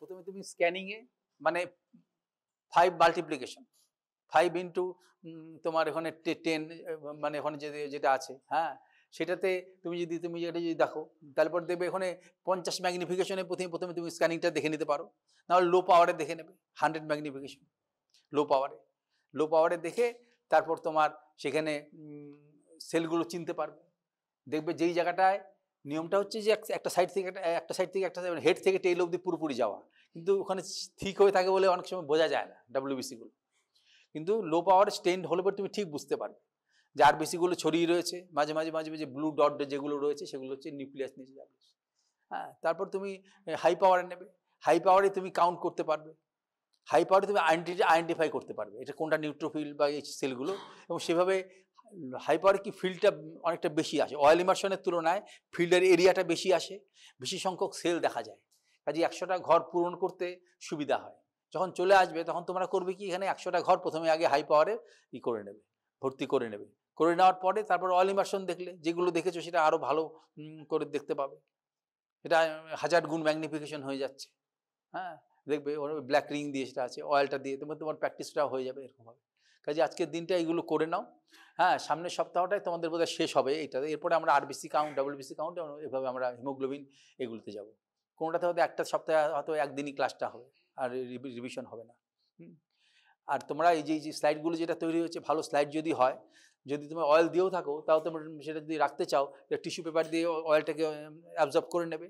প্রথমে তুমি স্ক্যানিংয়ে মানে 5 মাল্টিপ্লিকেশন 5 ইন্টু তোমার এখানে 10 মানে ওখানে যেটা আছে, হ্যাঁ, সেটাতে তুমি এটা যদি দেখো, তারপর দেখবে এখানে 50 ম্যাগনিফিকেশনে প্রথমে তুমি স্ক্যানিংটা দেখে নিতে পারো, নাহলে লো পাওয়ারে দেখে নেবে 100 ম্যাগনিফিকেশন লো পাওয়ারে দেখে তারপর তোমার সেখানে সেলগুলো চিনতে পারবে। দেখবে যেই জায়গাটায় নিয়মটা হচ্ছে যে একটা সাইড থেকে একটা হেড থেকে টেইল অবধি পুরোপুরি যাওয়া, কিন্তু ওখানে ঠিক হয়ে থাকে বলে অনেক সময় বোঝা যায় না ডাব্লিউবিসিগুলো। কিন্তু লো পাওয়ার স্টেন্ড হলে পরে তুমি ঠিক বুঝতে পারবে যে আরবিসিগুলো ছড়িয়ে রয়েছে, মাঝে মাঝে ব্লু ডট যেগুলো রয়েছে সেগুলো হচ্ছে নিউক্লিয়াস নিচে যাবে। হ্যাঁ, তারপর তুমি হাই পাওয়ারে নেবে, হাই পাওয়ারে তুমি কাউন্ট করতে পারবে, হাই পাওয়ারে তুমি আইডেন্টিফাই করতে পারবে এটা কোনটা নিউট্রোফিল বা এই সেলগুলো, এবং সেভাবে হাই পাওয়ারে কি ফিল্ডটা অনেকটা বেশি আসে, অয়েল ইমার্শনের তুলনায় ফিল্ডের এরিয়াটা বেশি আসে, বেশি সংখ্যক সেল দেখা যায়, কাজে 100টা ঘর পূরণ করতে সুবিধা হয়। যখন চলে আসবে তখন তোমরা করবে কি, এখানে 100টা ঘর প্রথমে আগে হাই পাওয়ারে করে নেবে, ভর্তি করে নেবে, করে নেওয়ার পরে তারপর অয়েল ইমার্শন দেখলে যেগুলো দেখেছো সেটা আরও ভালো করে দেখতে পাবে, এটা 1000 গুণ ম্যাগনিফিকেশন হয়ে যাচ্ছে। হ্যাঁ, দেখবে ওর ব্ল্যাক রিং দিয়ে সেটা আছে, অয়েলটা দিয়ে তোমার প্র্যাকটিসটাও হয়ে যাবে এরকমভাবে। কাজে আজকের দিনটা এইগুলো করে নাও। হ্যাঁ, সামনের সপ্তাহটাই তোমাদের বোধহয় শেষ হবে এইটাতে, এরপরে আমরা আরবিসি কাউন্ট, ডাব্লিউবিসি কাউন্ট, এভাবে আমরা হিমোগ্লোবিন এগুলোতে যাব। কোনোটাতে হয়তো একটা সপ্তাহে হয়তো একদিনই ক্লাসটা হবে, আর রিভিশন হবে না। আর তোমরা এই যে স্লাইডগুলো যেটা তৈরি হচ্ছে, ভালো স্লাইড যদি হয়, যদি তুমি অয়েল দিয়েও থাকো, তাও তোমরা সেটা যদি রাখতে চাও, টিস্যু পেপার দিয়ে অয়েলটাকে অ্যাবজর্ব করে নেবে,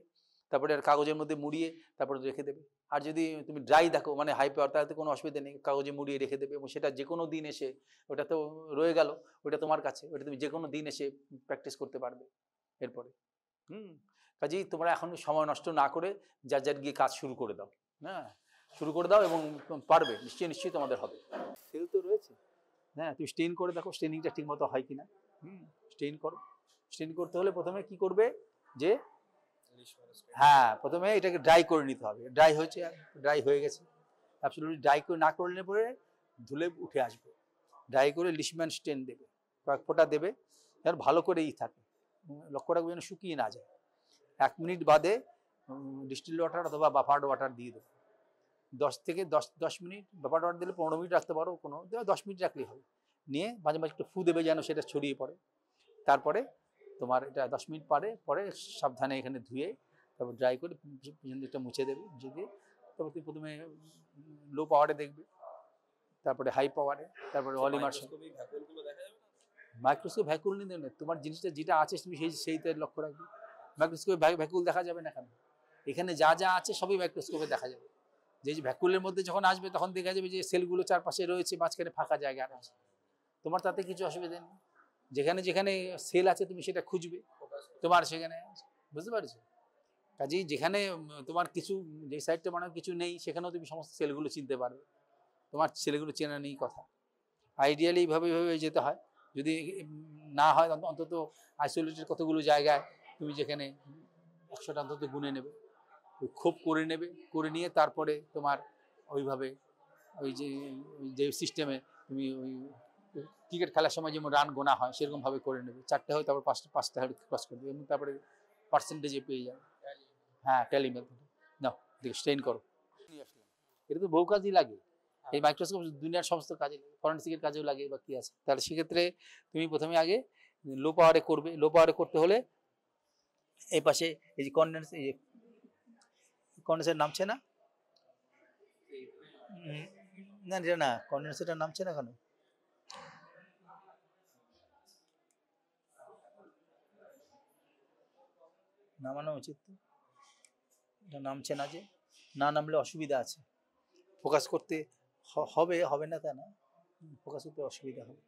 তারপরে আর কাগজের মধ্যে মুড়িয়ে তারপরে রেখে দেবে। আর যদি তুমি ড্রাই দেখো মানে হাই পাওয়ার, তাতে কোনো অসুবিধা নেই, কাগজে মুড়িয়ে রেখে দেবে, এবং সেটা যে কোনো দিন এসে, ওটা তো রয়ে গেল, ওটা তোমার কাছে, ওটা তুমি যে কোনো দিন এসে প্র্যাকটিস করতে পারবে এরপরে। কাজেই তোমরা এখন সময় নষ্ট না করে যার গিয়ে কাজ শুরু করে দাও। হ্যাঁ, শুরু করে দাও এবং পারবে, নিশ্চয়ই তোমাদের হবে। সেল তো রয়েছে, হ্যাঁ, তুমি স্টেইন করে দেখো স্টেইনিংটা ঠিক মতো হয় কিনা। স্টেইন করো, স্টেইন করতে হলে প্রথমে কি করবে, যে হ্যাঁ, প্রথমে এটাকে ড্রাই করে নিতে হবে। ড্রাই হয়ে গেছে, অ্যাবসলিউটলি ড্রাই করে না করলে পরে ধুলে উঠে আসবে। ড্রাই করে লিশম্যান স্টেন দেবে, কয়েক ফোঁটা দেবে, আর ভালো করেই থাকে, লক্ষ্য রাখবে যেন শুকিয়ে না যায়। 1 মিনিট বাদে ডিস্টিল ওয়াটার অথবা বাফার্ড ওয়াটার দিয়ে দেবে। 10 মিনিট, বাফার্ড ওয়াটার দিলে 15 মিনিট রাখতে পারো, 10 মিনিট রাখলেই হবে। নিয়ে মাঝে মাঝে একটু ফু দেবে যেন সেটা ছড়িয়ে পড়ে। তারপরে তোমার এটা 10 মিনিট পরে সাবধানে এখানে ধুয়ে তারপর ড্রাই করে পিছনদিকটা মুছে দেবে, মুছে দিয়ে তারপর তুমি প্রথমে লো পাওয়ারে দেখবে, তারপরে হাই পাওয়ারে, তারপরে অয়েল ইমার্শন। মাইক্রোস্কোপ ভ্যাকুল নিয়ে দেবে, তোমার জিনিসটা যেটা আছে তুমি সেইটা লক্ষ্য রাখবে। মাইক্রোস্কোপে ভ্যাকুল দেখা যাবে না কেন, এখানে যা আছে সবই মাইক্রোস্কোপে দেখা যাবে। যে ভ্যাকুলের মধ্যে যখন আসবে তখন দেখা যাবে যে সেলগুলো চারপাশে রয়েছে, মাঝখানে ফাঁকা জায়গা আছে, তোমার তাতে কিছু অসুবিধা নেই। যেখানে সেল আছে তুমি সেটা খুঁজবে, তোমার সেখানে, বুঝতে পারছো? কাজেই যেখানে তোমার কিছু, যে সাইডটা মানে কিছু নেই, সেখানেও তুমি সমস্ত সেলগুলো চিনতে পারবে, তোমার সেলগুলো চেনা নেই কথা। আইডিয়ালি এইভাবে যেতে হয়, যদি না হয় অন্তত আইসোলেটেড কতগুলো জায়গায় তুমি যেখানে 100টা অন্তত গুনে নেবে, খুব করে নিয়ে তারপরে তোমার ওইভাবে যে সিস্টেমে তুমি ওই ক্রিকেট খেলার সময় যেমন রান গোনা হয় সেরকমভাবে করে নেবে, 4টে হয় তারপর 5টা ক্রস করে দেবে, এবং তারপরে পার্সেন্টেজে পেয়ে যাবে। হ্যাঁ, ট্যালি মেথড নাও, দেখো স্টেইন করো। এটা তো বহু কাজই লাগে, এই মাইক্রোস্কোপ দুনিয়ার সমস্ত কাজে লাগে, ফরেন্সিকের কাজেও লাগে বা কি আছে। তাহলে সেক্ষেত্রে তুমি প্রথমে আগে লো পাওয়ারে করবে। লো পাওয়ারে করতে হলে এই পাশে এই যে কন্ডেন্সার নামছে না, না কন্ডেন্সারটা নামছে না কেন, নামানো উচিত তো, এটা নামছে না, যে না নামলে অসুবিধা আছে, ফোকাস করতে হবে না তা না, ফোকাস করতে অসুবিধা হবে।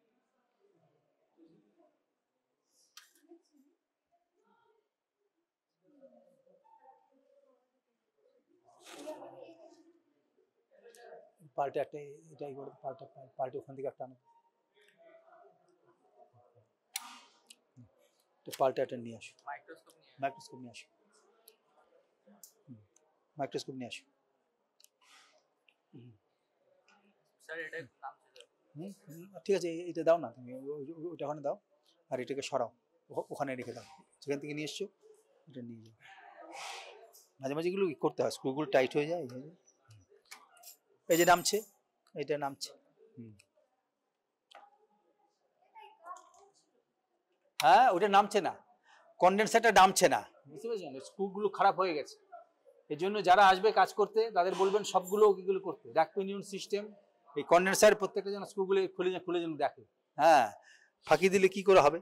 পাল্টে একটা এটাই করে, পাল্টে ওখান থেকে একটা আনো, পাল্টে একটা নিয়ে আসো, মাইক্রোস্কোপ নিয়ে আসো, মাইক্রোস্কোপ নিয়ে আসো। ঠিক আছে, এটা দাও না তুমি, ওটা ওখানে দাও, আর এটাকে সরাও, ওখানে রেখে দাও, যেখান থেকে নিয়ে এসছো এটা নিয়ে যাও। মাঝে মাঝে এগুলো করতে হয়, স্ক্রুগুলো টাইট হয়ে যায়। এই যে নামছে, এটা নামছে। হ্যাঁ ওটা নামছে না, কন্ডেন্সারটা নামছে না, বুঝতে পেরেছেন? স্ক্রুগুলো খারাপ হয়ে গেছে। এই জন্য যারা আসবে কাজ করতে তাদের বলবেন সবগুলো ওগুলো করতে, র্যাক পিনিয়ন সিস্টেম, এই কন্ডেন্সার প্রত্যেকটা যেন স্ক্রুগুলো খুলে যেন দেখে। হ্যাঁ, ফাঁকি দিলে কি করে হবে?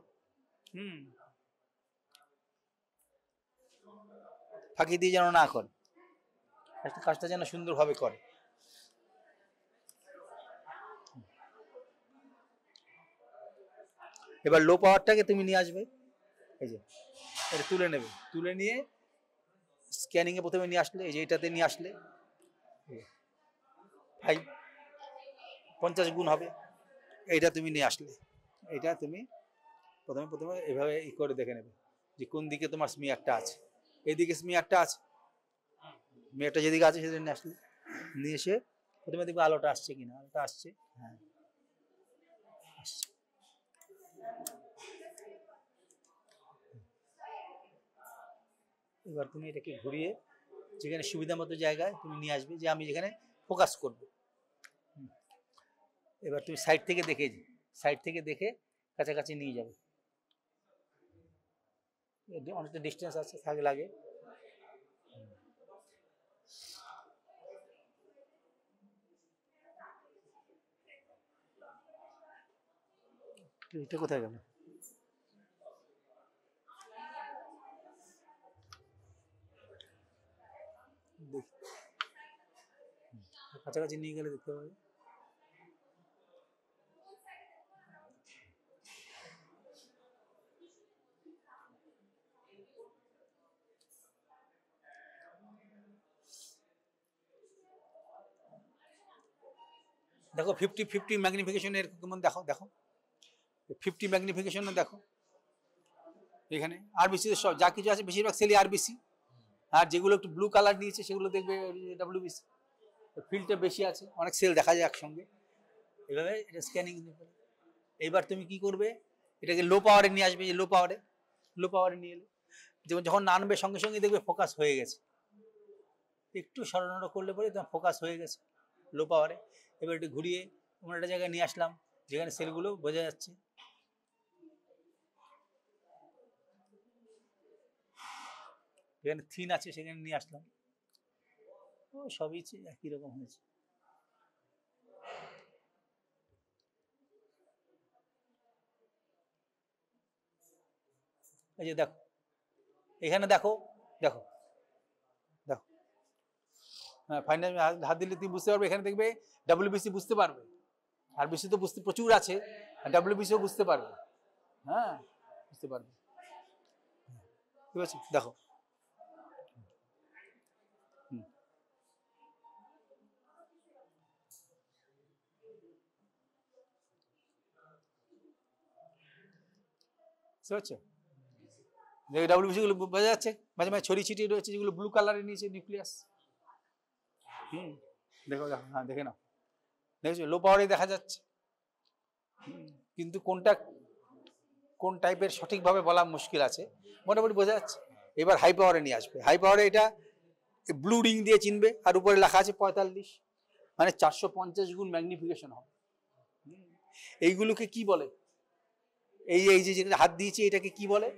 ফাঁকি দিয়ে যেন না করে, কাজটা যেন সুন্দরভাবে করে। এবার লো পাওয়ারটাকে তুমি নিয়ে আসবে, এই যে এটা তুলে নেবে, তুলে নিয়ে স্ক্যানিং এ প্রথমে নিয়ে আসলে, এই যে এটাতে নিয়ে আসলে 50 গুণ হবে, এইটা তুমি নিয়ে আসলে, এটা তুমি প্রথমে এভাবে ই করে দেখে নেবে যে কোন দিকে তোমার স্মিয়ারটা আছে। এইদিকে স্মিয়ারটা আছে, স্মিয়ারটা যেদিকে আছে সেদিকে নিয়ে আসলে, নিয়ে এসে প্রথমে দেখবে আলোটা আসছে কিনা, আলোটা আসছে, হ্যাঁ আসছে। এবার তুমি এটাকে ঘুরিয়ে যেখানে সুবিধা মতো জায়গায় তুমি নিয়ে আসবে, যে আমি যেখানে ফোকাস করব। এবার তুমি সাইড থেকে দেখে কাছাকাছি নিয়ে যাবে, অনেকটা ডিস্টেন্স আছে লাগে। এটা কোথায় গেল? কাছাকাছি নিয়ে গেলে দেখতে পাবে। দেখো 50-50 ম্যাগনিফিকেশন এর কেমন, দেখো 50 ম্যাগনিফিকেশন দেখো এখানে। আরবিসি সব যা কিছু আছে বেশিরভাগ সেলই আরবিসি, আর যেগুলো একটু ব্লু কালার নিয়েছে সেগুলো দেখবে ডাব্লিউবিসি, ফিল্ডটা বেশি আছে, অনেক সেল দেখা যায় একসঙ্গে। এভাবে এটা স্ক্যানিং। এইবার তুমি কি করবে, এটাকে লো পাওয়ারে নিয়ে আসবে, যে লো পাওয়ারে নিয়ে এলে যেমন যখন নামবে সঙ্গে সঙ্গে দেখবে ফোকাস হয়ে গেছে, একটু সরানো করলে পরে তোমার ফোকাস হয়ে গেছে লো পাওয়ারে। এবার একটু ঘুরিয়ে আমরা একটা জায়গায় নিয়ে আসলাম যেখানে সেলগুলো বোঝা যাচ্ছে, যেখানে থিন আছে সেখানে নিয়ে আসলাম, ও সবই একই রকম হয়েছে। এই যে দেখো এখানে দেখো দেখো দেখো, হ্যাঁ ফাইনাল হাত দিলে তুমি বুঝতে পারবে, এখানে দেখবে ডাব্লিউবিসি বুঝতে পারবে, আরবিসি তো বুঝতে প্রচুর আছে, আর ডাব্লিউবিসিও বুঝতে পারবে, হ্যাঁ বুঝতে পারবে, ঠিক আছে দেখো। বুঝতে পারছো? ডাব্লিউবিসি গুলো বোঝা যাচ্ছে, মাঝে মাঝে ছড়িয়ে ছিটিয়ে রয়েছে যেগুলো ব্লু কালারের নিচে নিউক্লিয়াস। দেখো দেখো, হ্যাঁ দেখে নাও, দেখেছো লো পাওয়ারে দেখা যাচ্ছে, কিন্তু কোন টাইপের সঠিকভাবে বলা মুশকিল আছে, মোটামুটি বোঝা যাচ্ছে। এবার হাই পাওয়ারে নিয়ে আসবে, হাই পাওয়ারে এটা ব্লু রিং দিয়ে চিনবে, আর উপরে লেখা আছে 45, মানে 450 গুণ ম্যাগনিফিকেশন হবে। এইগুলোকে কি বলে, এই এই যে হাত দিয়েছি এটাকে কি বলে,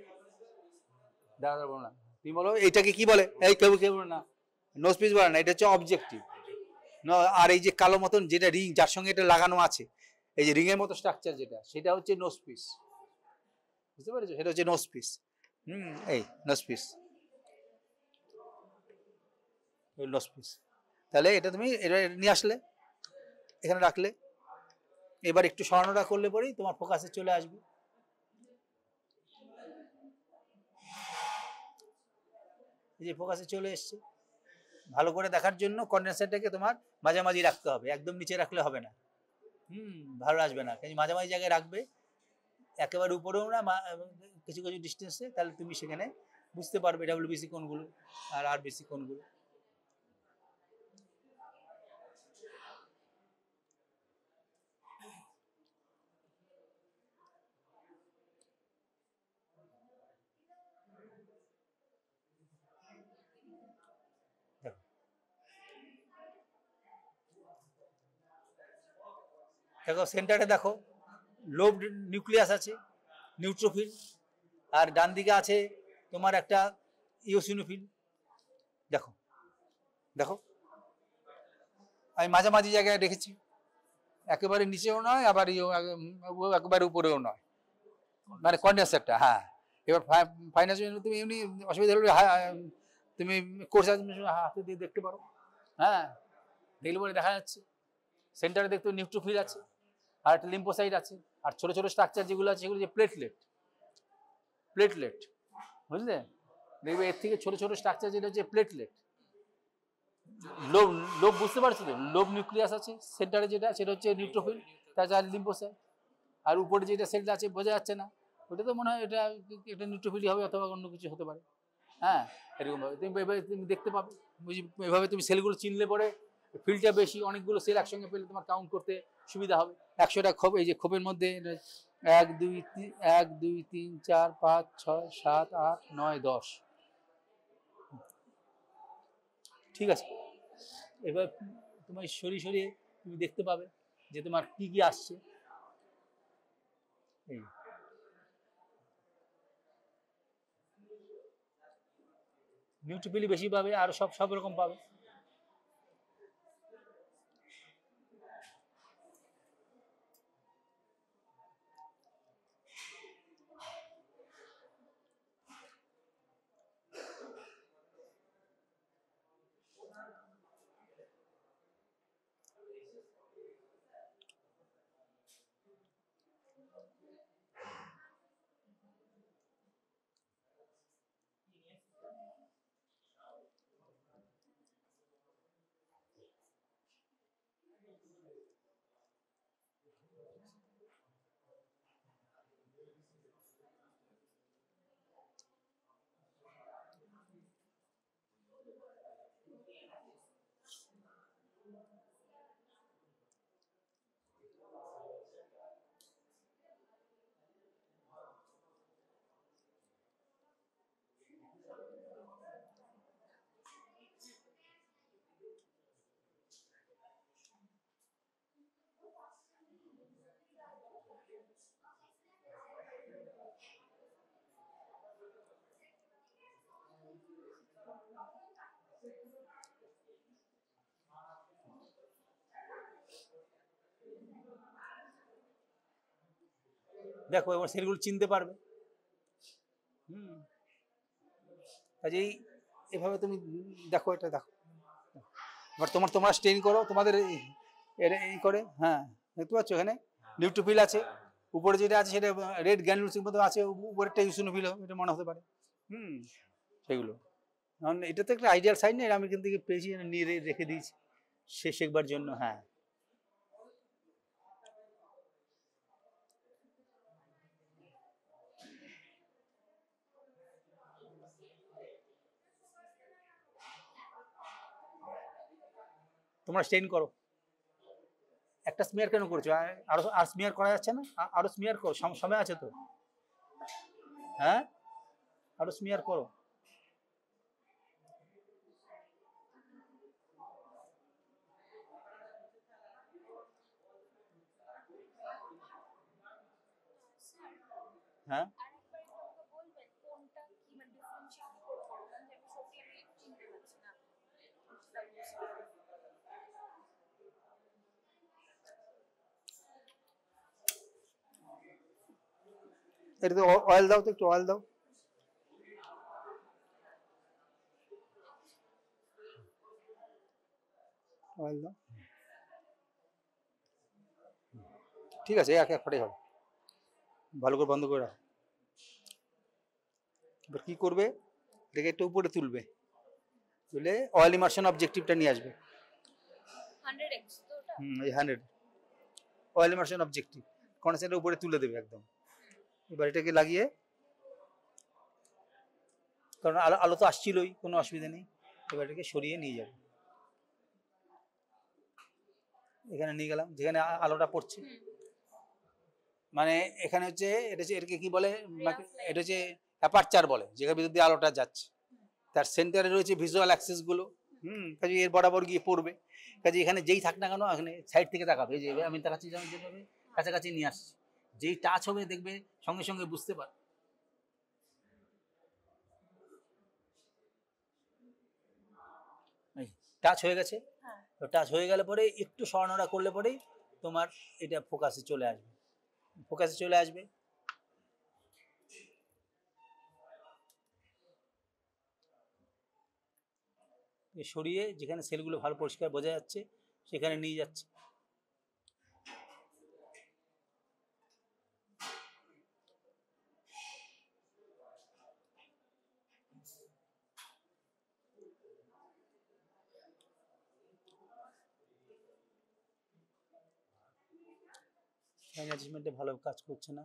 দাদা বলো না, তুমি বলো এটাকে কি বলে, এই কেউ না, নোজ পিস বলে না, এটা হচ্ছে অবজেক্টিভ। আর এই যে কালো মতন যেটা রিং যার সঙ্গে এটা লাগানো আছে, এই যে রিং এর মতো স্ট্রাকচার যেটা, সেটা হচ্ছে নোজ পিস, বুঝতে পেরেছো? সেটা হচ্ছে নোজ পিস। এই নোজ পিস, নোজ পিস। তাহলে এটা তুমি এটা নিয়ে আসলে, এখানে রাখলে, এবার একটু সরানোটা করলে পরেই তোমার ফোকাসে চলে আসবে। এই যে ফোকাসে চলে এসছে। ভালো করে দেখার জন্য কন্ডেন্সারটাকে তোমার মাঝামাঝি রাখতে হবে, একদম নিচে রাখলে হবে না, ভালো আসবে না, মাঝামাঝি জায়গায় রাখবে, একেবারে উপরেও না, কিছু কিছু ডিস্টেন্সে, তাহলে তুমি সেখানে বুঝতে পারবে ডাব্লিউবিসি কোনগুলো আর আরবিসি কোনগুলো। দেখো সেন্টারে দেখো লোব নিউক্লিয়াস আছে, নিউট্রোফিল, আর ডান দিকে আছে তোমার একটা ইওসিনোফিল। দেখো দেখো আমি মাঝামাঝি জায়গায় রেখেছি, একেবারে নিচেও নয় আবার একেবারে উপরেও নয়, মানে কন্ডেন্সারটা। হ্যাঁ, এবার ফাইন্যান্স তুমি এমনি অসুবিধা হলে তুমি কোর্স হাতে দিয়ে দেখতে পারো। হ্যাঁ, দেখলে পরে দেখা যাচ্ছে সেন্টারে দেখতে নিউট্রোফিল আছে, আর একটা লিম্ফোসাইট আছে, আর ছোট ছোট স্ট্রাকচার যেগুলো আছে সেগুলো যে প্লেটলেট, প্লেটলেট, বুঝলে? দেখবে এর থেকে ছোট ছোট স্ট্রাকচার যেটা হচ্ছে প্লেটলেট। লোভ লোভ বুঝতে পারছো তো? লোভ নিউক্লিয়াস আছে সেন্টারে, যেটা সেটা হচ্ছে নিউট্রোফিল, তাছাড়া লিম্ফোসাইট, আর উপরে যেটা সেলটা আছে বোঝা যাচ্ছে না, ওটা তো মনে হয় এটা নিউট্রোফিলই হবে অথবা অন্য কিছু হতে পারে। হ্যাঁ, এরকমভাবে তুমি দেখতে পাবে, এভাবে তুমি সেলগুলো চিনলে পরে ফিল্ডটা বেশি, অনেকগুলো সেল একসঙ্গে পেলে তোমার কাউন্ট করতে সুবিধা হবে। 100টা খোপ, এই যে খোপের মধ্যে 1 2 3 4 5 6 7 8 9 10, ঠিক আছে? এবার তোমার সরিয়ে তুমি দেখতে পাবে যে তোমার কি কি আসছে। নিউট্রোফিল বেশি পাবে, আর সব রকম পাবে। দেখো এবার সেলগুলো চিনতে পারবে। কাজেই এভাবে তুমি দেখো, এটা দেখো। এবার তোমরা স্টেইন করো তোমাদের এই করে। হ্যাঁ, দেখতে পাচ্ছ এখানে নিউট্রোফিল আছে, উপরে যেটা আছে সেটা রেড গ্র্যানুলসের মতো আছে, উপরেরটা ইওসিনোফিল এটা মনে হতে পারে। সেগুলো কারণ এটা তো একটা আইডিয়াল সাইন নেই, আমি কিন্তু পেয়েছি নিয়ে রেখে দিয়েছি শেখবার জন্য। হ্যাঁ, তোমরা স্টেইন করো। একটা স্মিয়ার কেন করছো? আর স্মিয়ার করা যাচ্ছে না? আরো স্মিয়ার করো, সময় আছে তো। হ্যাঁ, আরো স্মিয়ার করো। হ্যাঁ, এটাতে অয়েল দাও তো, একটু অয়েল দাও। অয়েল দাও, ঠিক আছে, এক ফোটাই হবে। ভালো করে বন্ধ করে রাখো। এবার কি করবে, এটাকে একটু উপরে তুলবে, তুলে অয়েল ইমার্শন অবজেক্টিভটা নিয়ে আসবে। 100x তো ওটা? এই 100 অয়েল ইমার্শন অবজেক্টিভ কনসেন্ট্রের উপরে তুলে দেবে একদম। এবার এটাকে লাগিয়ে, কারণ আলো তো আসছিলই, কোনো অসুবিধা নেই। এবার এটাকে সরিয়ে নিয়ে যাবে, এখানে নিয়ে গেলাম যেখানে আলোটা পড়ছে। মানে এখানে হচ্ছে এটাকে কি বলে, এটা হচ্ছে অ্যাপারচার বলে, যেখানে ভিতর দিয়ে আলোটা যাচ্ছে। তার সেন্টারে রয়েছে ভিজুয়াল অ্যাক্সেস গুলো, কাজে এর বরাবর গিয়ে পড়বে। কাজে এখানে যেই থাক না কেন এখানে সাইড থেকে তাকাবে, এই যে আমি তাকাচ্ছি যেভাবে কাছাকাছি নিয়ে আসছি, যেই টাচ হবে দেখবে সঙ্গে সঙ্গে বুঝতে পার। টাচ হয়ে গেছে, হ্যাঁ তো টাচ হয়ে গেলে পরে একটু সরানোটা করলে পরেই তোমার এটা ফোকাসে চলে আসবে, ফোকাসে চলে আসবে। সরিয়ে যেখানে সেলগুলো ভালো পরিষ্কার বোঝা যাচ্ছে সেখানে নিয়ে যাচ্ছে। ম্যানেজমেন্টে ভালো কাজ করছে না,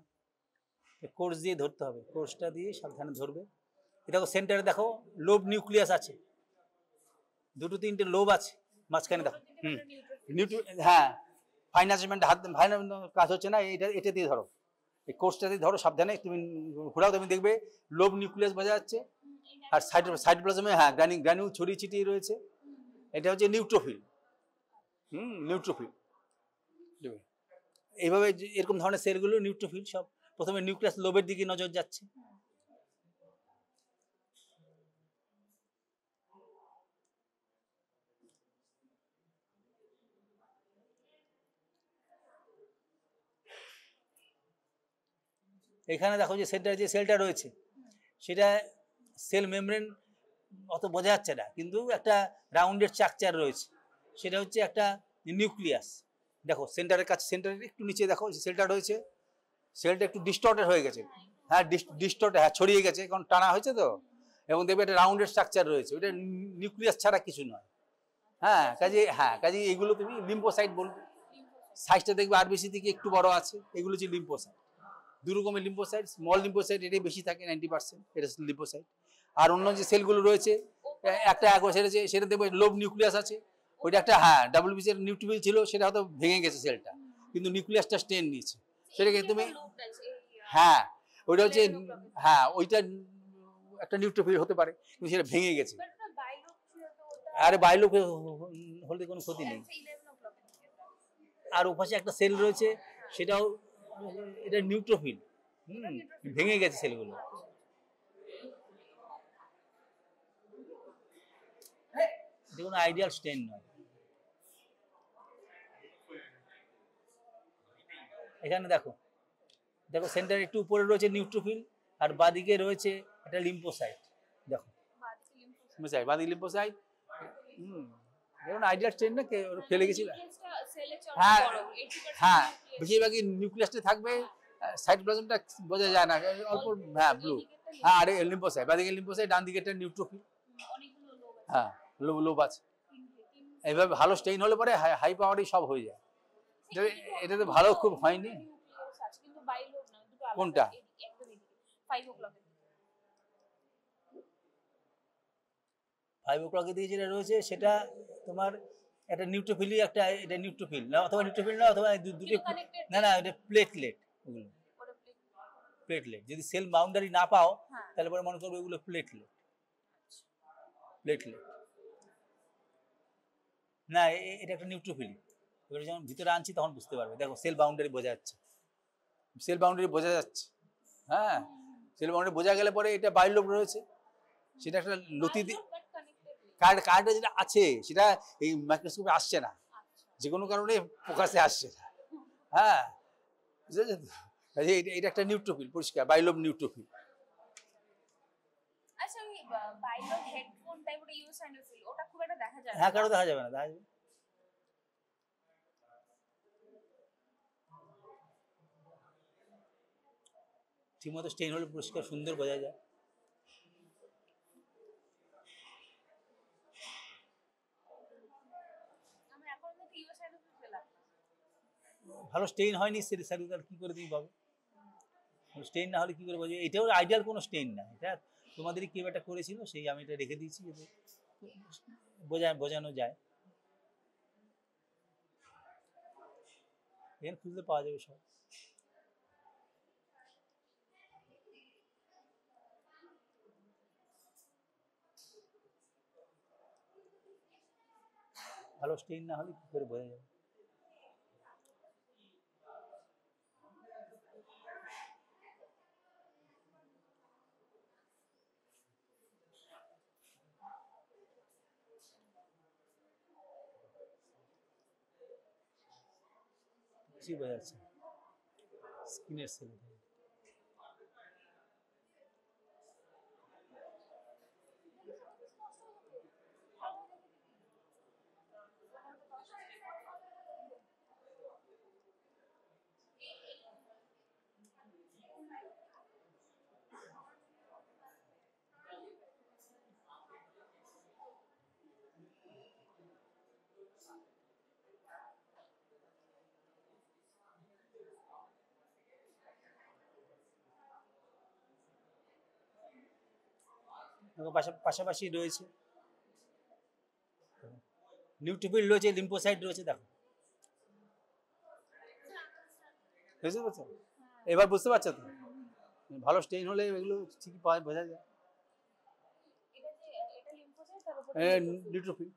কোর্স দিয়ে ধরতে হবে, কোর্সটা দিয়ে সাবধানে ধরবে। এটা সেন্টারে দেখো লোব নিউক্লিয়াস আছে, দুটো তিনটে লোব আছে মাঝখানে দেখো। হ্যাঁ ফাইন অ্যাডজাস্টমেন্ট হাত ফাইন কাজ হচ্ছে না, এটা দিয়ে ধরো, এই কোর্সটা দিয়ে ধরো সাবধানে, তুমি ঘোরাও, তুমি দেখবে লোব নিউক্লিয়াস বোঝা যাচ্ছে। আর সাইটোপ্লাজমে হ্যাঁ গ্রানিউ ছড়িয়ে ছিটিয়ে রয়েছে, এটা হচ্ছে নিউট্রোফিল। নিউট্রোফিল এইভাবে এরকম ধরনের সেলগুলো নিউট্রোফিল সব প্রথমে নিউক্লিয়াস লোবের দিকে নজর যাচ্ছে। এখানে দেখো যে সেন্টারে যে সেলটা রয়েছে সেটা সেল মেমব্রেন অত বোঝা যাচ্ছে না, কিন্তু একটা রাউন্ডের স্ট্রাকচার রয়েছে, সেটা হচ্ছে একটা নিউক্লিয়াস। দেখো সেন্টারের কাছে, সেন্টারের একটু নিচে দেখো সেলটা রয়েছে, সেলটা একটু ডিস্টর্টেড হয়ে গেছে, হ্যাঁ ডিস্টর্টেড, হ্যাঁ ছড়িয়ে গেছে কারণ টানা হয়েছে তো, এবং দেখবে একটা রাউন্ডের স্ট্রাকচার রয়েছে, ওইটা নিউক্লিয়াস ছাড়া কিছু নয়। কাজে এইগুলো তুমি লিম্ফোসাইট বলবে। সাইজটা দেখবে আরবিসি থেকে একটু বড় আছে, এগুলো হচ্ছে লিম্ফোসাইট। দু রকমের লিম্ফোসাইট, স্মল লিম্ফোসাইট এটাই বেশি থাকে 90%, এটা লিম্ফোসাইট। আর অন্য যে সেলগুলো রয়েছে একটা সেটা দেখবে লোব নিউক্লিয়াস আছে, ওইটা একটা হ্যাঁ ডাব্লিউবিসি নিউট্রিফিল ছিল, সেটা হয়তো ভেঙে গেছে সেলটা, কিন্তু নিউক্লিয়াসটা স্টেন নিয়েছে, সেটাকে তুমি হ্যাঁ ওইটা হচ্ছে হ্যাঁ ওইটা একটা নিউট্রোফিল হতে পারে, কিন্তু সেটা ভেঙে গেছে। আরে বাইলোক হলে কোনো ক্ষতি নেই। আর ওপাশে একটা সেল রয়েছে, সেটাও এটা নিউট্রোফিল, ভেঙে গেছে সেলগুলো। এটা কোনো আইডিয়াল স্টেন নয়। এখানে দেখো দেখো সেন্টার একটু উপরে রয়েছে নিউট্রোফিল, আর বাদিকে রয়েছে একটা লিম্ফোসাইট। দেখো বাদিকে লিম্ফোসাইট, দেখুন আইডিয়াল স্টেন না, ফেলে গেছিল। হ্যাঁ হ্যাঁ বেশিরভাগই নিউক্লিয়াসটা থাকবে, সাইটোপ্লাজমটা বোঝা যায় না, অল্প হ্যাঁ ব্লু। হ্যাঁ আরে লিম্ফোসাইট, বাদিকে লিম্ফোসাইট, ডান দিকে একটা নিউট্রোফিল, হ্যাঁ লোব আছে। এইভাবে ভালো স্টেইন হলে পরে হাই পাওয়ারই সব হয়ে যায়। এটা তো ভালো খুব হয়নি। কোনটা? 5 o'clock দিয়ে যেটা রয়েছে সেটা তোমার একটা নিউট্রোফিলই, একটা এটা নিউট্রোফিল না, অথবা নিউট্রোফিল না, অথবা দুটো না না এটা প্লেটলেট। ওগুলো প্লেটলেট, যদি সেল বাউন্ডারি না পাও তাহলে পরে মনে করবে ওগুলো প্লেটলেট। প্লেটলেট না, এটা একটা নিউট্রোফিল। এবার যখন ভিতরে আনছি তখন বুঝতে পারবে, দেখো সেল বাউন্ডারি বোঝা যাচ্ছে, সেল বাউন্ডারি বোঝা যাচ্ছে। হ্যাঁ সেল বাউন্ডারি বোঝা গেলে পরে এটা বাইলোব রয়েছে, সেটা একটা লতি কার্ডে যেটা আছে সেটা এই মাইক্রোস্কোপে আসছে না, যে কোনো কারণে ফোকাসে আসছে না। হ্যাঁ এটা একটা নিউট্রোফিল, পরিষ্কার বাইলোব নিউট্রোফিল। আচ্ছা ওই বাইলোব হেডফোন টাইপ ওটা ইউসাইনোফিল, ওটা খুব একটা দেখা যায় না। হ্যাঁ কারো দেখা যাবে না, দেখা যাবে ঠিকমতো স্টেইন হলে পরিষ্কার সুন্দর বোঝা যায়। ভালো স্টেইন হয়নি সেলুলার কি করে তুমি পাবে, স্টেইন না হলে কি করে বোঝো? এটাও আইডিয়াল কোনো স্টেইন না, এটা তোমাদেরই কেউ একটা করেছিল, সেই আমি এটা রেখে দিয়েছি যাতে বোঝানো যায়। এখানে খুঁজতে পাওয়া যাবে সব। ভালো স্টেইন না হলে কি করে বোঝা যাবে? কিছুই বোঝা যাচ্ছে না স্কিনের সেল। পাশাপাশি রয়েছে নিউট্রোফিল রয়েছে, লিম্ফোসাইট রয়েছে, দেখো বুঝতে পারছো? এবার বুঝতে পারছো তো? ভালো স্টেইন হলে এগুলো ঠিকই পাওয়া বোঝা যায়। এটা লিম্ফোসাইট তার উপরে নিউট্রোফিল।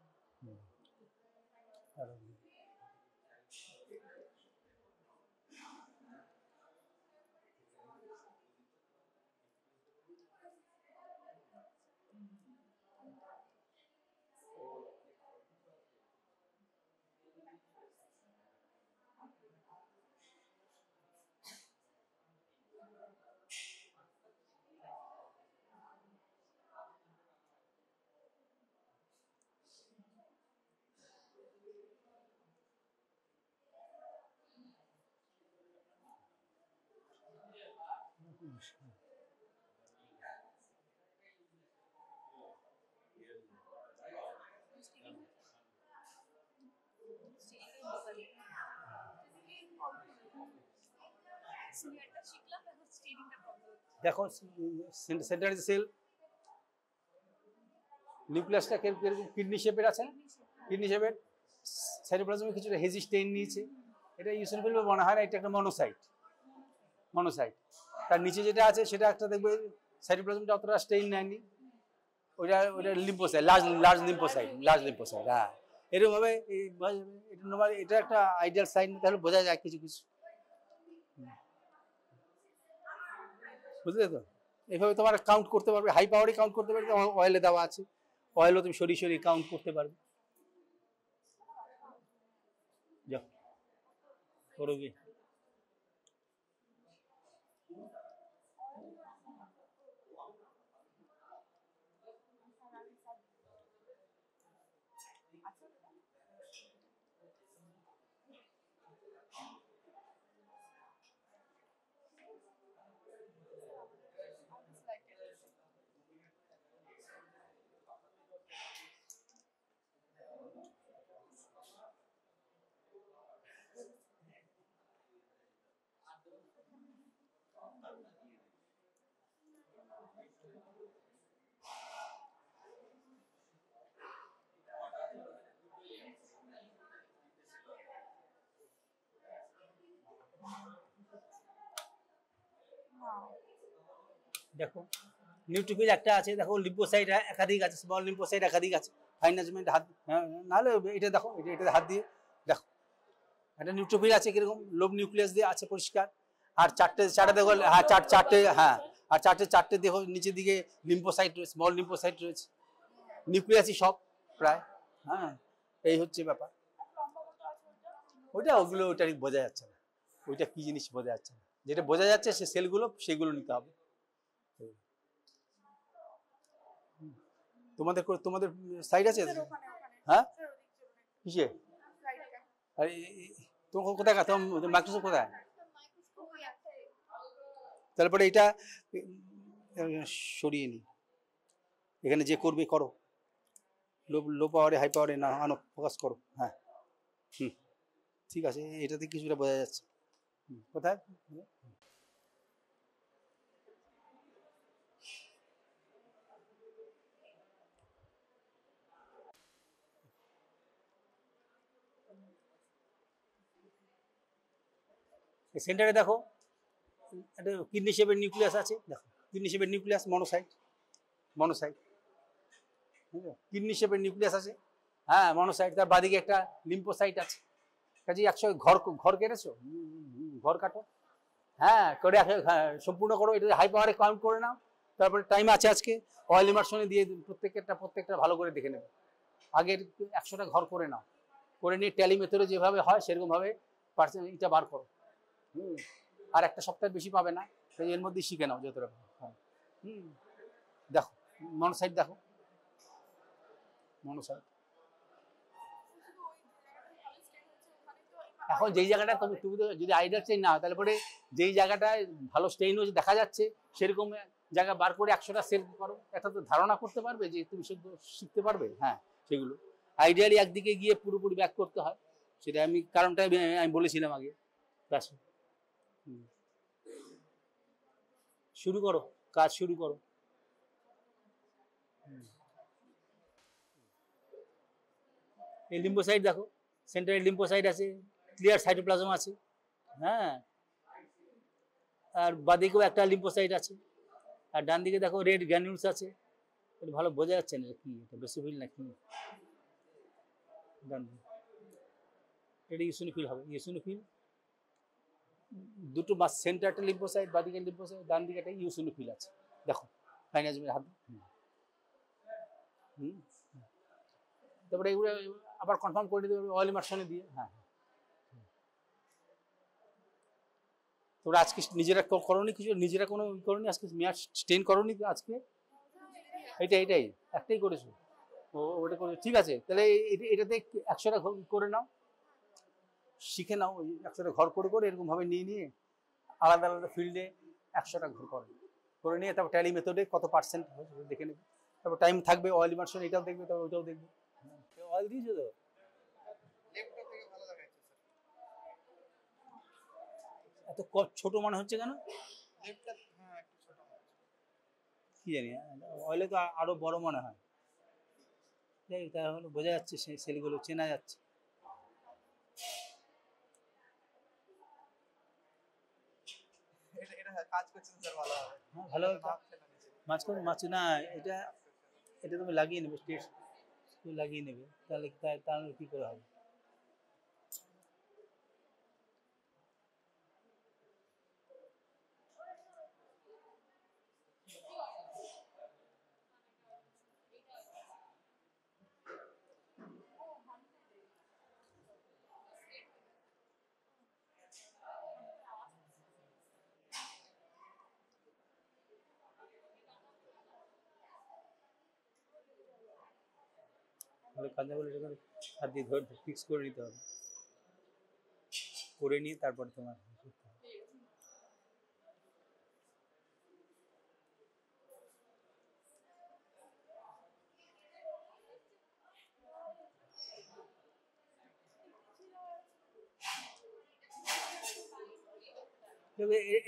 দেখো সেন্টার সেল নিউক্লিয়াসটা কিরকম কিডনি শেপের আছে, কিডনি শেপের সাইটোপ্লাজমে কিছুটা হেজি স্টেইন নিয়েছে। এটা ইউসিনোফিল মনে হয় না, এটা একটা মনোসাইট। তার নিচে যেটা আছে সেটা একটা দেখবে সাইটোপ্লাজমটা অতটা স্টেইন নেয়নি, ওইটা লিম্ফোসাইট, লার্জ লিম্ফোসাইট। হ্যাঁ, এরকম ভাবে এটা একটা আইডিয়াল সাইন, তাহলে বোঝা যায় কিছু কিছু, বুঝলে তো? এইভাবে তোমার কাউন্ট করতে পারবে, হাই পাওয়ারে কাউন্ট করতে পারবে। অয়েলে দেওয়া আছে, অয়েলও তুমি সরিয়ে কাউন্ট করতে পারবে। যাও করো কি। দেখো নিউট্রোফিল একটা আছে, দেখো লিম্ফোসাইট একাধিক আছে, স্মল লিম্ফোসাইট একাধিক আছে। ফাইনাজমেন্ট হাত, নাহলে এটা দেখো, এটা হাত দিয়ে দেখো, একটা নিউট্রোফিল আছে কিরকম, লোব নিউক্লিয়াস দিয়ে আছে পরিষ্কার। আর চারটে দেখো, হ্যাঁ চারটে, হ্যাঁ, আর চারটে দেখো নিচের দিকে লিম্ফোসাইট রয়েছে, স্মল লিম্ফোসাইট রয়েছে, নিউক্লিয়াসই সব প্রায়। হ্যাঁ, এই হচ্ছে ব্যাপার। ওটা ঠিক বোঝা যাচ্ছে না, ওইটা কি জিনিস বোঝা যাচ্ছে না। যেটা বোঝা যাচ্ছে সে সেলগুলো, সেগুলো নিতে হবে। তোমাদের সাইড আছে? হ্যাঁ, কিসে? তোমার কোথায়, তোমার মাইক্রোস্কোপ কোথায়? তারপরে এটা সরিয়ে নি, এখানে যে করবে করো, লো পাওয়ারে হাই পাওয়ারে না আনো, ফোকাস করো। হ্যাঁ, ঠিক আছে, এটাতে কিছুটা বোঝা যাচ্ছে। কোথায়? সেন্টারে দেখো একটা কিডনি শেপের নিউক্লিয়াস আছে, দেখো কিডনি শেপের নিউক্লিয়াস, মনোসাইট। কিডনি শেপের নিউক্লিয়াস আছে, হ্যাঁ মনোসাইট, তার বাদিকে একটা লিম্ফোসাইট আছে। কাজে একসঙ্গে ঘর ঘর কেটেছো, ঘর কাটো, হ্যাঁ করে সম্পূর্ণ করো। এটা হাই পাওয়ারে কাউন্ট করে নাও। তারপরে টাইম আছে আজকে, অয়েল ইমার্শনে দিয়ে প্রত্যেকটা ভালো করে দেখে নেবে। আগের 100টা ঘর করে নাও, করে নিয়ে ট্যালি মেথডে যেভাবে হয় সেরকমভাবে এটা বার করো। আর একটা সপ্তাহের বেশি পাবে না, এর মধ্যেই শিখে নাও যতটা। দেখো মনোসাইট, দেখো মনোসাইট। এখন যেই জায়গাটা তুমি যদি আইডিয়াল স্টেইন না হয়, তাহলে পরে যেই জায়গাটায় ভালো স্টেইন হচ্ছে দেখা যাচ্ছে সেরকম জায়গা বার করে 100টা সেল করো। একটা তো ধারণা করতে পারবে যে তুমি শিখতে পারবে। হ্যাঁ সেগুলো আইডিয়ালি একদিকে গিয়ে পুরোপুরি ব্যাক করতে হয়, সেটা আমি কারণটা আমি বলেছিলাম আগে। ব্যাস শুরু করো, কাজ শুরু করো। এই লিম্ফোসাইট দেখো, সেন্টারে লিম্ফোসাইট আছে, ক্লিয়ার সাইটোপ্লাজম আছে, হ্যাঁ, আর বাদিকেও একটা লিম্ফোসাইট আছে, আর ডান দিকে দেখো রেড গ্র্যানিউলস আছে। এটা ভালো বোঝা যাচ্ছে না কি, এটা বেসোফিল না কি? ডান এটা ইউসিনোফিল হবে, ইউসিনোফিল। দুটো বাস, সেন্টারটা লিম্ফোসাইট, বাদিকে লিম্ফোসাইট, ডান দিকে একটা ইউসিনোফিল আছে। দেখো ফাইনাজমের হাত। তারপরে এগুলো আবার কনফার্ম করে দিতে হবে অয়েল ইমার্শনে দিয়ে। হ্যাঁ তোমরা আজকে নিজেরা করোনি কিছু, নিজেরা কোনো করোনি আজকে, মেয়ার স্টেন করোনি আজকে? এটাই একটাই করেছো, ওটা করে ঠিক আছে। তাহলে এটাতে 100টা করে নাও, শিখে নাও। 100টা ঘর করে এরকমভাবে নিয়ে আলাদা আলাদা ফিল্ডে 100টা ঘর করে নিয়ে তারপর ট্যালি মেথডে কত পার্সেন্ট দেখে নেবে। তারপর টাইম থাকবে, অয়েল ইমার্শন এটাও দেখবে, তারপর ওইটাও দেখবে। অয়েল দিয়েছো তো? এত ছোট মনে হচ্ছে কেন? কি জানি, অয়েলে তো আরো বড় মনে হয়। তাহলে বোঝা যাচ্ছে সেই সেলগুলো চেনা যাচ্ছে। ভালো মাছ না, এটা তুমি লাগিয়ে নেবে, টেস্ট লাগিয়ে নেবে, তাহলে কি করে হবে? কাঁচাগুলো হাত দিয়ে ধরে ফিক্স করে নিতে হবে, করে নিয়ে তারপরে তোমার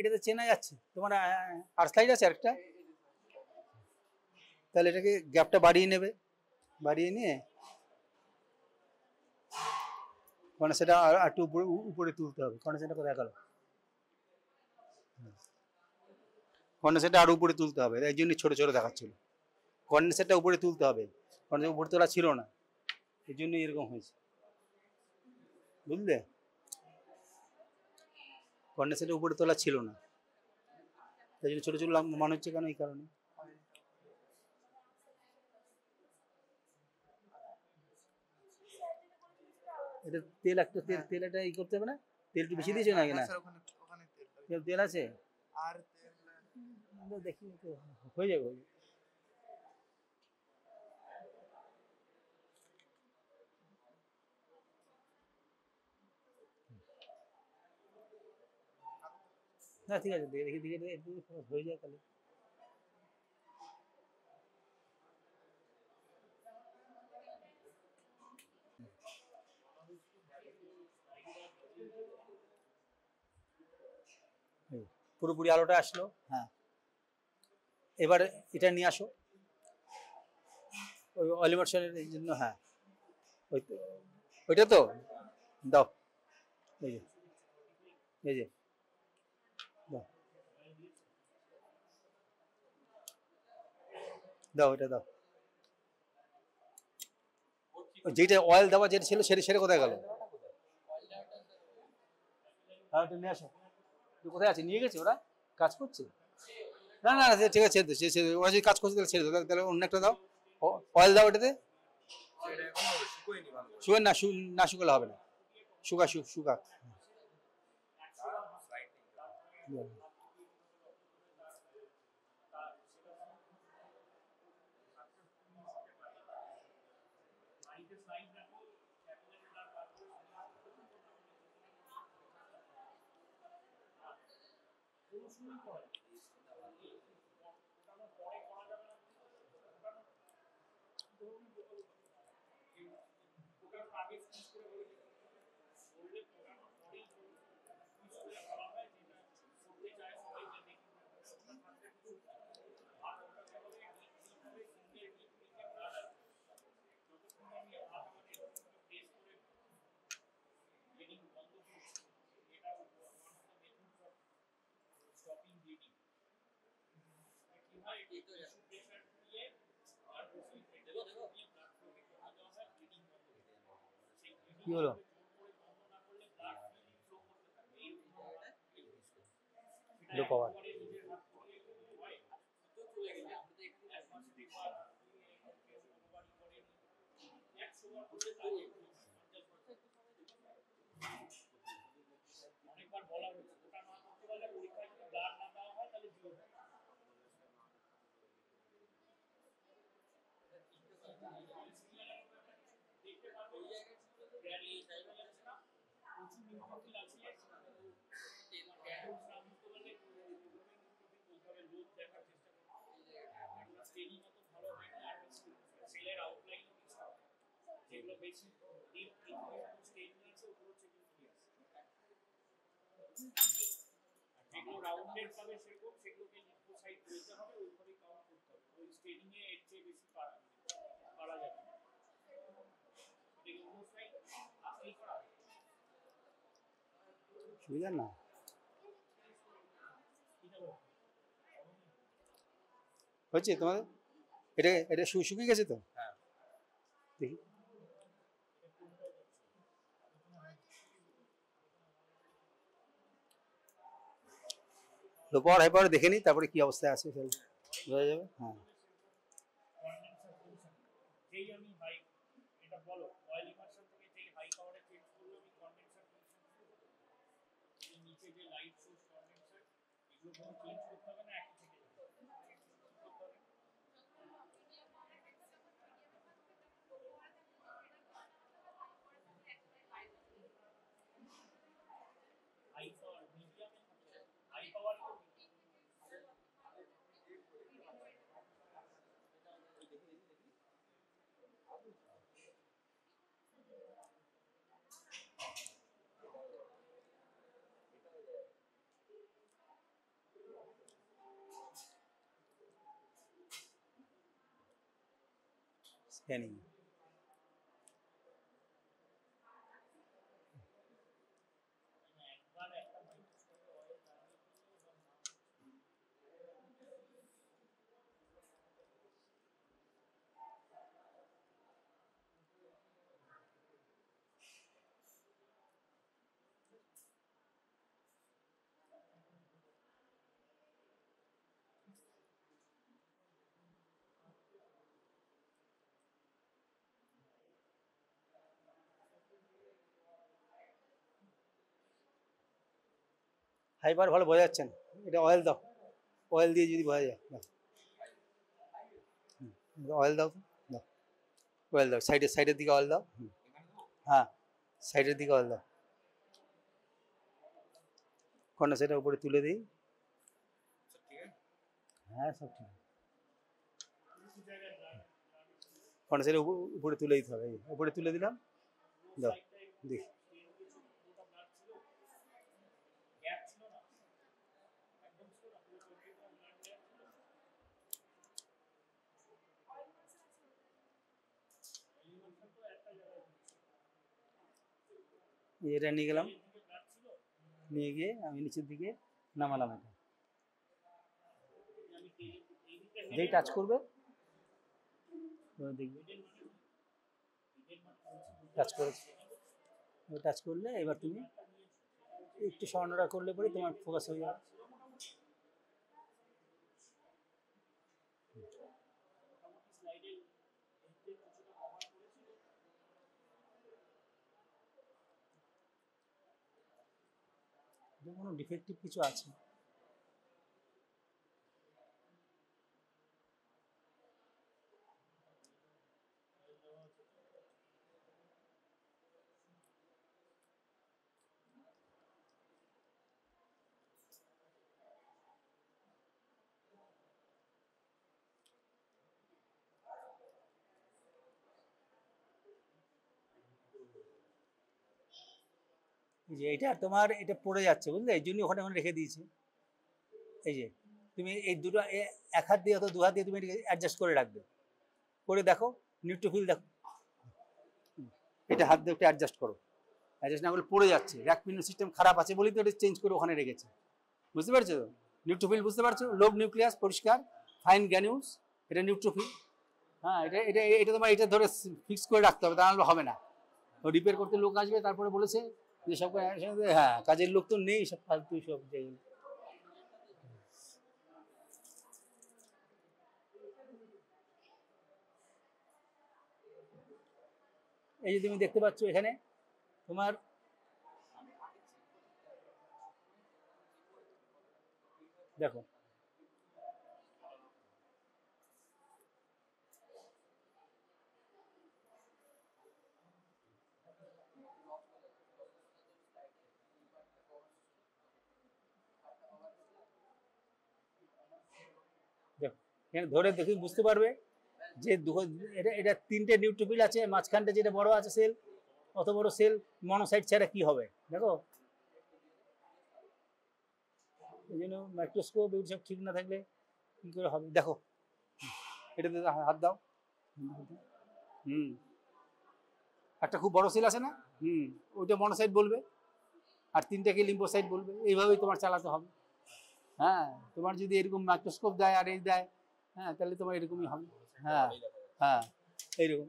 এটাতে চেনা যাচ্ছে। তোমার আর স্লাইড আছে আরেকটা, তাহলে এটাকে গ্যাপটা বাড়িয়ে নেবে, বাড়িয়ে নিয়ে সেটা আর একটু উপরে তুলতে হবে। সেটা কোথায় গেল? সেটা আর উপরে তুলতে হবে, এই জন্য ছোট ছোট দেখাচ্ছিল। কন্ডেন্সারটা উপরে তুলতে হবে, উপরে তোলা ছিল না, এই জন্য এরকম হয়েছে, বুঝলে? কন্ডেন্সারটা উপরে তোলা ছিল না, তাই জন্য ছোট ছোট মনে হচ্ছে কেন, এই কারণে। এটা তেল একটা তেল একটা ই করতে হবে না? তেল একটু বেশি দিয়েছো নাকি? না তেল আছে, আর দেখি হয়ে যাবে। না ঠিক আছে, দেখি হয়ে যায় তাহলে। পুরোপুরি আলোটা আসলো। হ্যাঁ এবার এটা নিয়ে আসো ওই অয়েল ইমার্শনের জন্য। হ্যাঁ ওইটা তো দাও, এই যে দাও, এটা দাও। যেটা অয়েল দেওয়া যেটা ছিল সেটা সেটা কোথায় গেল? হ্যাঁ তুমি নিয়ে আসো। তুই কোথায় আছে? নিয়ে গেছে ওরা? কাজ করছে? না না না, ঠিক আছে, ওরা যদি কাজ করছে তাহলে ছেড়ে দাও, তাহলে অন্য একটা দাও, অয়েল দাও ওটাতে। শুকান না, না শুকালে হবে না, শুকা শুকা। কি হলো? লো পাওয়ার। সুবিধা না, হচ্ছে তোমাদের এটা এটা শুকিয়ে গেছে তো? দেখি পর এরপরে দেখে নিই, তারপরে কি অবস্থায় আছে বোঝা যাবে। হ্যাঁ স্ক্যানিং। হাইপার ভালো বোঝা যাচ্ছে না, এটা অয়েল দাও, অয়েল দিয়ে যদি বোঝা যায়। অয়েল দাও, দাও অয়েল দাও, সাইডের দিকে অয়েল দাও। হ্যাঁ সাইডের দিকে অয়েল দাও, কন্ডেন্সারটা উপরে তুলে দিই। হ্যাঁ সব ঠিক, কন্ডেন্সারের উপরে তুলে দিতে হবে, উপরে তুলে দিলাম, দাও দেখি। এটা নিয়ে গেলাম, নিয়ে গিয়ে আমি নিচের দিকে নামালাম, এটা যেই টাচ করবে দেখবে টাচ করেছি, টাচ করলে এবার তুমি একটু সরানোটা করলে পরে তোমার ফোকাস হয়ে যাবে। কোনো ডিফেক্টিভ কিছু আছে? এই যে এটা তোমার এটা পড়ে যাচ্ছে, বুঝলে, এই জন্য ওখানে রেখে দিয়েছি। এই যে তুমি এই দুটো এক হাত দিয়ে অথবা দু হাত দিয়ে তুমি এটাকে অ্যাডজাস্ট করে রাখবে, করে দেখো নিউট্রোফিল দেখো, এটা হাত দিয়ে একটু অ্যাডজাস্ট করো, অ্যাডজাস্ট না করলে পড়ে যাচ্ছে। র্যাক পিন সিস্টেম খারাপ আছে বলেই তো এটা চেঞ্জ করে ওখানে রেখেছে, বুঝতে পারছো তো? নিউট্রোফিল বুঝতে পারছো? লোব নিউক্লিয়াস পরিষ্কার, ফাইন গ্র্যানিউলস, এটা নিউট্রোফিল। হ্যাঁ, এটা এটা এটা তোমার এটা ধরে ফিক্স করে রাখতে হবে, তা নাহলে হবে না। রিপেয়ার করতে লোক আসবে, তারপরে বলেছে যে সব, হ্যাঁ কাজের লোক তো নেই, সব ফালতু সব যেগুলো। এই যে তুমি দেখতে পাচ্ছ এখানে তোমার দেখো, দেখো এখানে ধরে দেখি বুঝতে পারবে যে এটা এটা তিনটে নিউট্রোফিল আছে, মাঝখানটা যেটা বড় আছে সেল, অত বড় সেল মনোসাইট ছাড়া কি হবে দেখো। এই জন্য মাইক্রোস্কোপ এগুলো সব ঠিক না থাকলে কি করে হবে দেখো। এটাতে হাত দাও, একটা খুব বড় সেল আছে না, ওইটা মনোসাইট বলবে, আর তিনটাকে লিম্ফোসাইট বলবে। এইভাবেই তোমার চালাতে হবে। হ্যাঁ, তোমার যদি এরকম মাইক্রোস্কোপ দেয় আর এই দেয়, হ্যাঁ তাহলে তোমার এরকমই হবে। হ্যাঁ হ্যাঁ, এইরকম।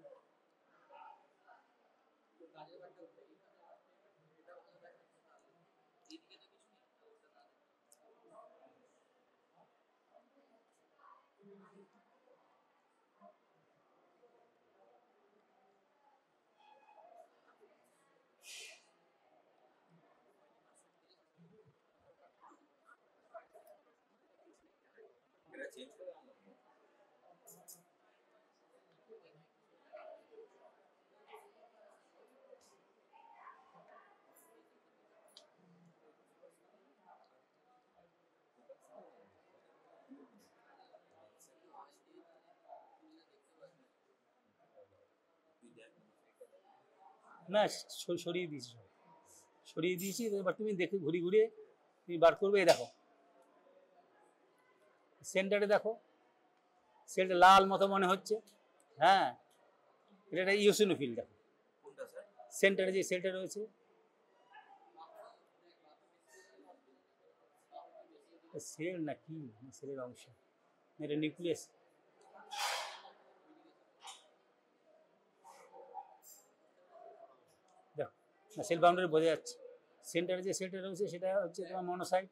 না, সরিয়ে দিয়েছি, সরিয়ে দিয়েছি। এবার তুমি দেখে ঘুরিয়ে ঘুরিয়ে তুমি বার করবে। এই দেখো সেন্টারে দেখো, সেলটা লাল মতো মনে হচ্ছে। হ্যাঁ, এটা একটা ইওসিনোফিল। দেখো সেন্টারে যে সেলটা রয়েছে, সেল না কি, সেলের অংশ, এটা নিউক্লিয়াস। দেখো না, সেল বাউন্ডারি বোঝা যাচ্ছে। সেন্টারে যে সেলটা রয়েছে সেটা হচ্ছে তোমার মনোসাইট,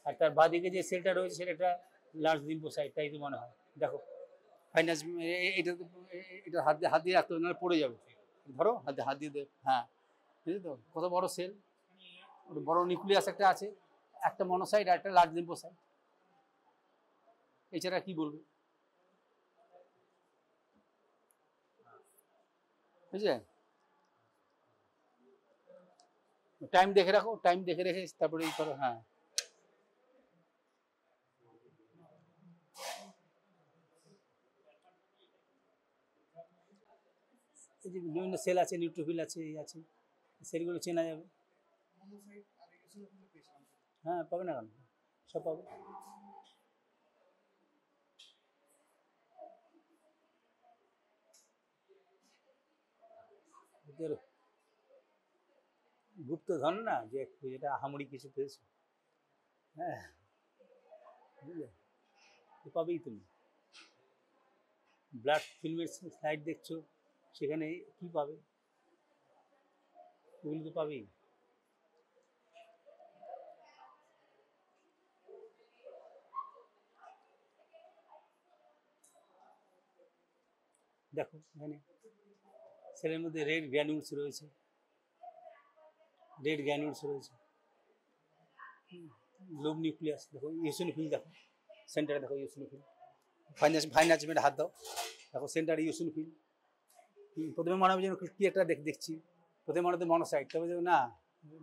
আর তার বাদিকে যে সেলটা রয়েছে সেটা একটা লার্জ লিম্ফোসাইট, তাই তো মনে হয়। দেখো ফাইনাস, এটা এটা হাত দিয়ে রাখতে হবে, নাহলে পড়ে যাবে। ধরো হাত দিয়ে দেবে। হ্যাঁ, বুঝলি তো কত বড় সেল, বড় নিউক্লিয়াস একটা আছে, একটা মনোসাইট আর একটা লার্জ লিম্ফোসাইট। এছাড়া কি বলবে, বুঝলে? টাইম দেখে রাখো, টাইম দেখে রেখে তারপরে এই করো। হ্যাঁ, এই যে বিভিন্ন সেল আছে, নিউট্রোফিল আছে, এই আছে, সেলগুলো চেনা যাবে। হ্যাঁ, পাবে না কেন, সব পাবে। গুপ্তধন না, যে যেটা আহামরি কিছু পেয়েছো। হ্যাঁ, বুঝলে, পাবেই তুমি। ব্লাড ফিল্মের স্লাইড দেখছো, সেখানে কি পাবে? এগুলো তো পাবি। দেখো এখানে সেলের মধ্যে রেড গ্র্যানুলস রয়েছে, রেড গ্র্যানুলস রয়েছে। লোব নিউক্লিয়াস দেখো, ইওসিনোফিল দেখো সেন্টারে, দেখো ইওসিনোফিল। ফাইন অ্যাচিভমেন্টে হাত দাও, দেখো সেন্টারে ইওসিনোফিল। প্রথমে মনে হবে যেন কি একটা দেখছি, প্রথমে মনে হচ্ছে মনোসাইট, তবে না,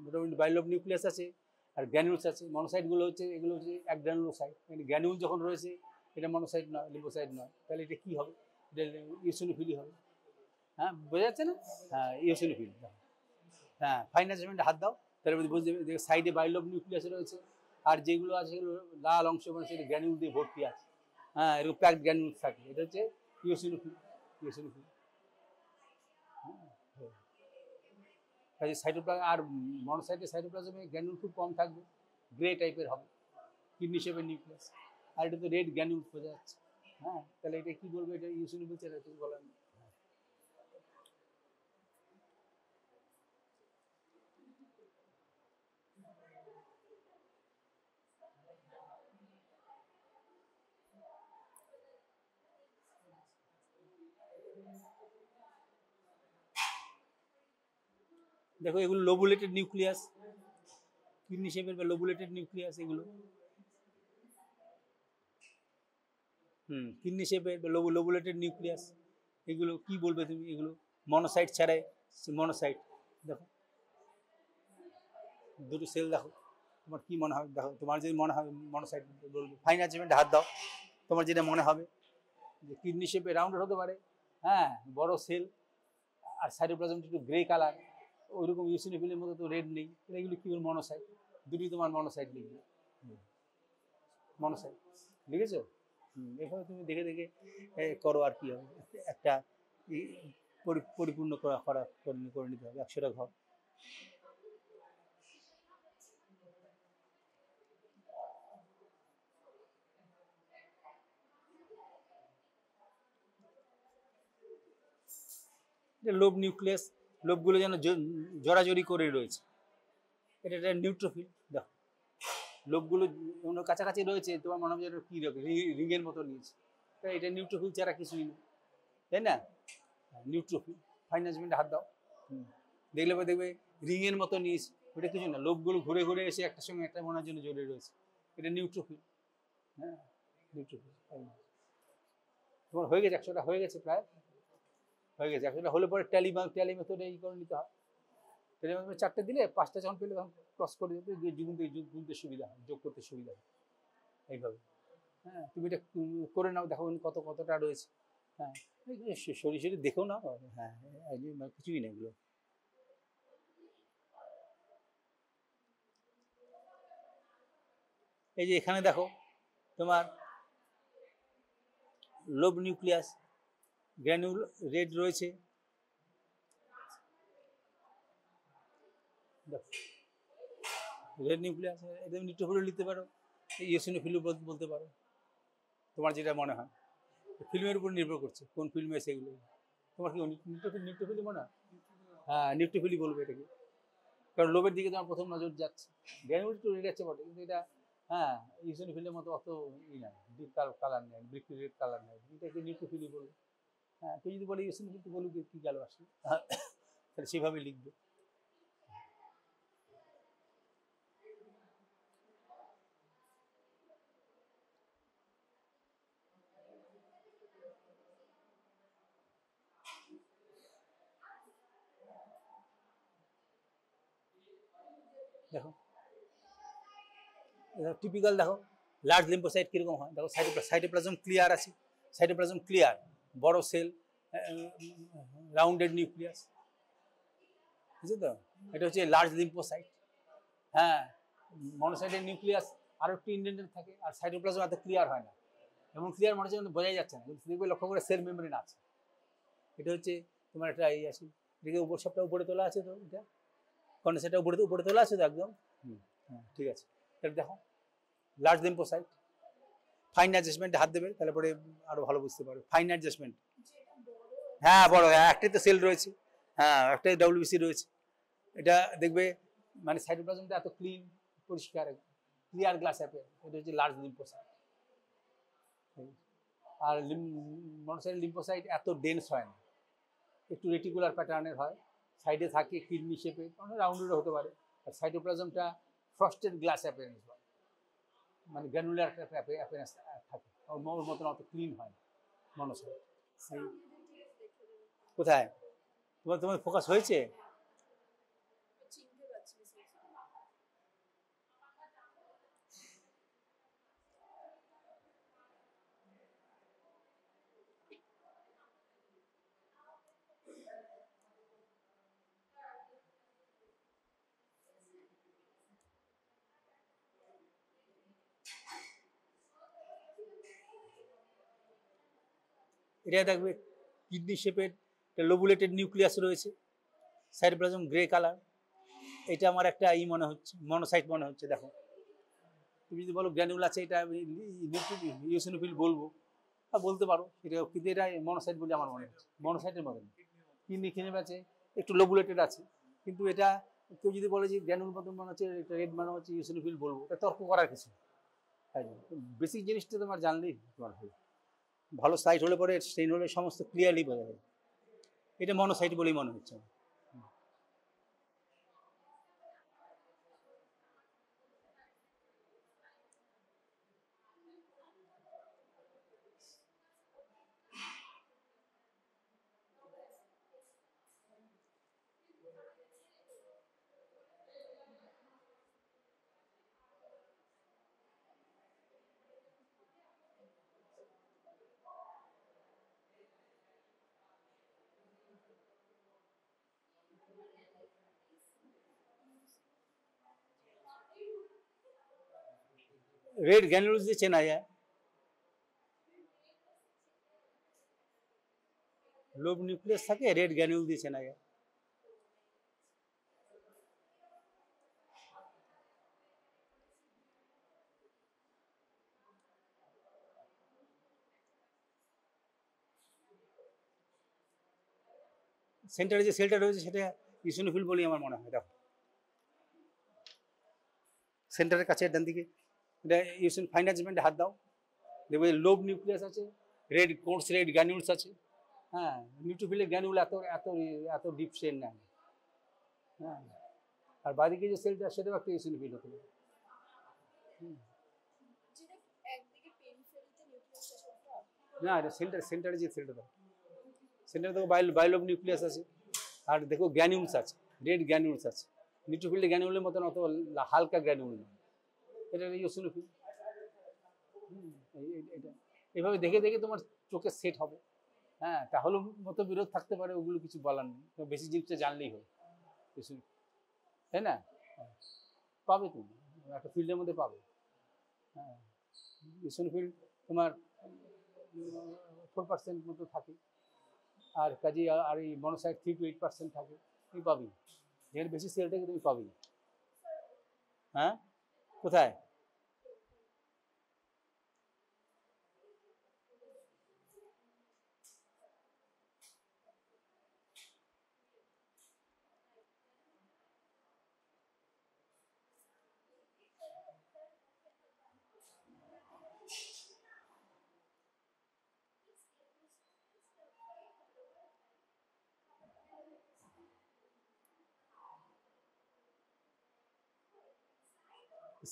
মোটামুটি বাইলোব নিউক্লিয়াস আছে আর গ্র্যানুলস আছে। মনোসাইটগুলো হচ্ছে, এগুলো হচ্ছে এক গ্র্যানুলোসাইট। মানে গ্র্যানুল যখন রয়েছে এটা মনোসাইট নয়, লিম্ফোসাইট নয়, তাহলে এটা কী হবে? এটা ইওসিনোফিলই হবে। হ্যাঁ, বোঝা যাচ্ছে না? হ্যাঁ, ইওসিনোফিল। হ্যাঁ, ফাইন অ্যাচিভমেন্টে হাত দাও, তাহলে বুঝতে হবে সাইডে বাইলোব নিউক্লিয়াস রয়েছে, আর যেগুলো আছে সেগুলো লাল অংশ, মানে সেটা গ্র্যানুল দিয়ে ভর্তি আছে। হ্যাঁ, এরকম প্যাকড গ্র্যানুল থাকে, এটা হচ্ছে ইওসিনোফিল। Eosinophil cytoplasm. আর মনোসাইটের সাইটোপ্লাজমে গ্র্যানুল খুব কম থাকবে, গ্রে টাইপের হবে, কিডনি শেপের নিউক্লিয়াস। আর এটা তো রেড গ্র্যানুল বোঝা যাচ্ছে। হ্যাঁ, তাহলে এটা কি বলবো? এটা ইওসিনোফিল ছাড়া কিছু বলার নেই। দেখো এগুলো লোবুলেটেড নিউক্লিয়াস, কিডনি শেপের বা লোবুলেটেড নিউক্লিয়াস এগুলো। কিডনি শেপের বা লোবুলেটেড নিউক্লিয়াস এগুলো কি বলবে তুমি? এগুলো মনোসাইট ছাড়াই, মনোসাইট। দেখো দুটো সেল, দেখো তোমার কি মনে হবে? দেখো তোমার যদি মনে হবে মনোসাইট বলবে। ফাইন অ্যাচিভমেন্টে হাত দাও, তোমার যেটা মনে হবে যে কিডনি শেপে রাউন্ডেড হতে পারে, হ্যাঁ, বড় সেল, আর সাইটোপ্লাজমটা একটু গ্রে কালার, ওইরকম ইওসিনোফিলের মতো তো রেড নেই। এগুলো কি বলবো? মনোসাইট। দুটি তোমার মনোসাইট লিখবে, মনোসাইট লিখেছো? এভাবে তুমি দেখে দেখে করো, আর কি হবে, একটা পরিপূর্ণ করে নিতে হবে 100টা ঘর। লোব নিউক্লিয়াস, লোবগুলো যেন জড়াজড়ি করে রয়েছে, এটা একটা নিউট্রোফিল। দেখো লোবগুলো কাছাকাছি রয়েছে, তোমার মনে হবে যেন কি রিংয়ের মতো নিয়েছে, তাই এটা নিউট্রোফিল ছাড়া কিছুই নেই, তাই না? নিউট্রোফিল। ফাইন অ্যাচিভমেন্টে হাত দাও, দেখবে রিংয়ের মতো নিয়েছে, ওটা কিছু না, লোবগুলো ঘুরে ঘুরে এসে একটার সঙ্গে একটা মনের জন্য জড়িয়ে রয়েছে, এটা নিউট্রোফিল। হ্যাঁ, নিউট্রোফিল। তোমার হয়ে গেছে 100টা, হয়ে গেছে, প্রায় হয়ে গেছে। 100টা হলে পরে ট্যালি মেথডে এই করে নিতে হয়। ট্যালি মেথডে 4টে দিলে 5টা যখন পেলে তখন ক্রস করে দিতে গুনতে সুবিধা হয়, যোগ করতে সুবিধা হয় এইভাবে। হ্যাঁ, তুমি এটা করে নাও, দেখো কতটা রয়েছে। হ্যাঁ, সরি দেখো না। হ্যাঁ, কিছুই নেই এগুলো। এই যে এখানে দেখো তোমার লোব নিউক্লিয়াস, গ্র্যানুল রেড রয়েছে, রেড নিউক্লিয়াস। একদম নিউট্রোফিল লিখতে পারো, ইওসিনোফিল বলতে পারো, তোমার যেটা মনে হয়। ফিল্মের উপর নির্ভর করছে কোন ফিল্মে সেগুলো। তোমার কি নিউট্রোফিলই মনে হয়? হ্যাঁ, নিউট্রোফিলই বলবে এটাকে, কারণ লোবের দিকে তোমার প্রথম নজর যাচ্ছে। গ্র্যানুল একটু রেড আছে বটে, কিন্তু এটা হ্যাঁ ইওসিনোফিলের মতো অত নাই, ডিপ কালার নেই, বৃষ্টি রেড কালার নেই, এটাকে নিউট্রোফিলই বলবে। হ্যাঁ, তুই যদি বলি ইওসিনোফিল তো বলুক কি গেল আসলে, তাহলে সেভাবে লিখবে। দেখো টিপিক্যাল, দেখো লার্জ লিম্ফোসাইট কীরকম হয়, দেখো সাইটোপ্লাজম ক্লিয়ার আছে, সাইটোপ্লাজম ক্লিয়ার, বড় সেল, রাউন্ডেড নিউক্লিয়াস, বুঝছো তো? এটা হচ্ছে লার্জ লিম্ফোসাইট। হ্যাঁ, মনোসাইটের নিউক্লিয়াস আরও একটু ইন্ডেন্টেড থাকে, আর সাইটোপ্লাজম এত ক্লিয়ার হয় না, এমন ক্লিয়ার মনে হচ্ছে বোঝাই যাচ্ছে না, কিন্তু দেখবে লক্ষ্য করে সেল মেমব্রেন আছে। এটা হচ্ছে তোমার একটা এই আছে, এদিকে উপর সবটা উপরে তোলা আছে, তো এটা কন্ডেন্সারটা উপরে তোলা আছে তো একদম। হ্যাঁ, ঠিক আছে, তাহলে দেখো লার্জ লিম্ফোসাইট। ফাইন অ্যাডজাস্টমেন্টে হাত দেবে, তাহলে পরে আরো ভালো বুঝতে পারবে। ফাইন অ্যাডজাস্টমেন্ট, হ্যাঁ বড়, একটাই তো সেল রয়েছে, হ্যাঁ একটাই ডব্লিউবিসি রয়েছে, এটা দেখবে মানে সাইটোপ্লাজমটা এত ক্লিন, পরিষ্কার, ক্লিয়ার গ্লাস অ্যাপেয়ার, এটা হচ্ছে লার্জ লিম্ফোসাইট। আর মনোসাইট লিম্ফোসাইট এত ডেন্স হয় না, একটু রেটিকুলার প্যাটার্নের হয়, সাইডে থাকে কিডনি শেপে, অনেক রাউন্ডেরও হতে পারে। আর সাইটোপ্লাজমটা ফ্রস্টেড গ্লাস অ্যাপিয়ারেন্স হয়, মানে গ্র্যানুলার অ্যাপিয়ারেন্স থাকে, ওর মতন অত ক্লিন হয় না মনোসাইট। কোথায় তোমার তোমার ফোকাস হয়েছে? চিনতে পারছি না। এটা দেখবে কিডনি শেপের লোবুলেটেড নিউক্লিয়াস রয়েছে, সাইটোপ্লাজম গ্রে কালার। এটা আমার একটা মনে হচ্ছে মনোসাইট মনে হচ্ছে। দেখো তুমি যদি বলো গ্র্যানুল আছে, এটা আমি ইওসিনোফিল বলবো, বলতে পারো, এটা কিন্তু এটা মনোসাইট বলে আমার মনে হচ্ছে, মনোসাইটের মতন। কিডনি খেয়ে আছে, একটু লোবুলেটেড আছে, কিন্তু এটা কেউ যদি বলে যে গ্র্যানুল মতন মনে হচ্ছে, এটা রেড মনে হচ্ছে, ইওসিনোফিল বলবো, এটা তর্ক করার কিছু। তাই বেসিক জিনিসটা তোমার জানলেই তোমার হবে। ভালো সাইট হলে পরে স্টেইন হলে সমস্ত ক্লিয়ারলি বোঝা যাবে। এটা মনোসাইট বলেই মনে হচ্ছে। रेड ग्रैन्युल्स দিয়ে চেনা যায়, লোব নিউক্লিয়াস থাকে, রেড গ্র্যানুল দিয়ে চেনা যায়। সেন্টারে যে সেলটা রয়েছে সেটা ইসোনোফিল বলেই আমার মনে হয়। দেখো সেন্টারের কাছে ডান দিকে এটা ইউসিন ফাইন অ্যাডজাস্টমেন্টে হাত দাও, দেখবে লোব নিউক্লিয়াস আছে, রেড কোর্স রেড গ্র্যানুলস আছে। হ্যাঁ, নিউট্রোফিলের গ্র্যানুল এত এত এত ডিপ শেড নেয়। হ্যাঁ, আর বাদিকে যে সেলটা সেটাও একটা ইসোনোফিল হতে পারে। না, এটা সেন্টারে যে সেলটা দাও, সেন্টারে দেখো বাইলোব নিউক্লিয়াস আছে, আর দেখো গ্র্যানুলস আছে, রেড গ্র্যানুলস আছে। নিউট্রোফিলের গ্র্যানুলের মতন অত হালকা গ্র্যানুল না, এটা ইওসিনোফিল। এটা এইভাবে দেখে দেখে তোমার চোখে সেট হবে। হ্যাঁ, তাহলে মতো বিরোধ থাকতে পারে, ওগুলো কিছু বলার নেই, বেশি জিনিসটা জানলেই হবে, তাই না? পাবে তুমি একটা ফিল্ডের মধ্যে পাবে। হ্যাঁ, ইওসিনোফিল তোমার 4% মতো থাকে, আর কাজে আর এই মনোসাইট 3 to 8% থাকে, তুমি পাবি। যেখানে বেশি সেলটাকে তুমি পাবি। হ্যাঁ, কোথায়?